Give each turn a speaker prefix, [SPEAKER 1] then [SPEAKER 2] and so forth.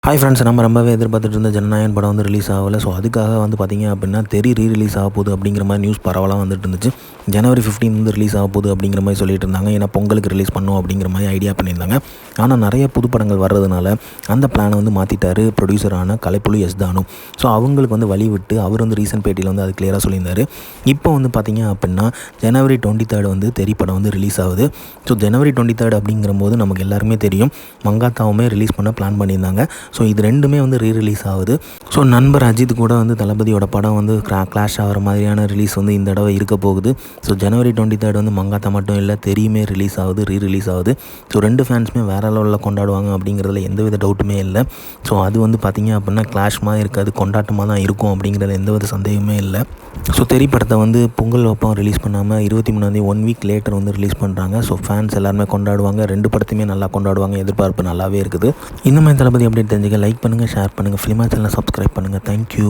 [SPEAKER 1] Hi friends, நம்ம ரொம்பவே எதிர்பார்த்துட்டு இருந்த ஜனநாயகன் படம் வந்து ரிலீஸ் ஆகலை. ஸோ அதுக்காக வந்து பார்த்திங்க அப்படின்னா தெரி ரிலீஸ் ஆக போகுது அப்படிங்கிற மாதிரி நியூஸ் பரவலாக வந்துட்டு இருந்துச்சு. ஜனவரி 15 வந்து ரிலீஸ் ஆக போகுது அப்படிங்கிற மாதிரி சொல்லிட்டு இருந்தாங்க. ஏன்னா பொங்கலுக்கு ரிலீஸ் பண்ணும் அப்படிங்கிற மாதிரி ஐடியா பண்ணியிருந்தாங்க. ஆனால் நிறைய புது படங்கள் வர்றதுனால அந்த பிளானை வந்து மாற்றிட்டார் ப்ரொடியூசரான கலைப்புலி எஸ் தானு. ஸோ அவங்களுக்கு வந்து வழி விட்டு அவர் வந்து ரீசன்ட் பேட்டியில் வந்து அது கிளியராக சொல்லியிருந்தார். இப்போ வந்து பார்த்திங்க அப்படின்னா ஜனவரி 23 வந்து தெரி படம் வந்து ரிலீஸ் ஆகுது. ஸோ ஜனவரி 23 அப்படிங்கிற போது நமக்கு எல்லாருமே தெரியும் மங்காத்தாவுமே ரிலீஸ் பண்ண பிளான் பண்ணியிருந்தாங்க. ஸோ இது ரெண்டுமே வந்து ரிலீஸ் ஆகுது. ஸோ நண்பர் அஜித் கூட வந்து தளபதியோட படம் வந்து கிளாஷ் ஆகிற மாதிரியான ரிலீஸ் வந்து இந்த தடவை இருக்க போகுது. ஸோ ஜனவரி 23 வந்து மங்காத்தா மட்டும் இல்லை, தெரியுமே ரிலீஸ் ஆகுது, ரிலீஸ் ஆகுது. ஸோ ரெண்டு ஃபேன்ஸுமே வேறு லெவலில் கொண்டாடுவாங்க அப்படிங்கிறதுல எந்தவித டவுட்டுமே இல்லை. ஸோ அது வந்து பார்த்திங்க அப்படின்னா கிளாஷ் மாதிரி இருக்காது, கொண்டாட்டமாக தான் இருக்கும் அப்படிங்கிறது எந்தவித சந்தேகமே இல்லை. ஸோ தெரி படத்தை வந்து பொங்கல் அப்போ ரிலீஸ் பண்ணாமல் 23 1 வீக் லேட்டர் வந்து ரிலீஸ் பண்ணுறாங்க. ஸோ ஃபேன்ஸ் எல்லாருமே கொண்டாடுவாங்க, ரெண்டு படத்தையுமே நல்லா கொண்டாடுவாங்க, எதிர்பார்ப்பு நல்லாவே இருக்குது. இந்த மாதிரி தளபதி அப்டேட் தெரிஞ்சுக்க லைக் பண்ணுங்கள், ஷேர் பண்ணுங்கள், ஃபிலிமா சேனலை சப்ஸ்கிரைப் பண்ணுங்கள். தேங்க்யூ.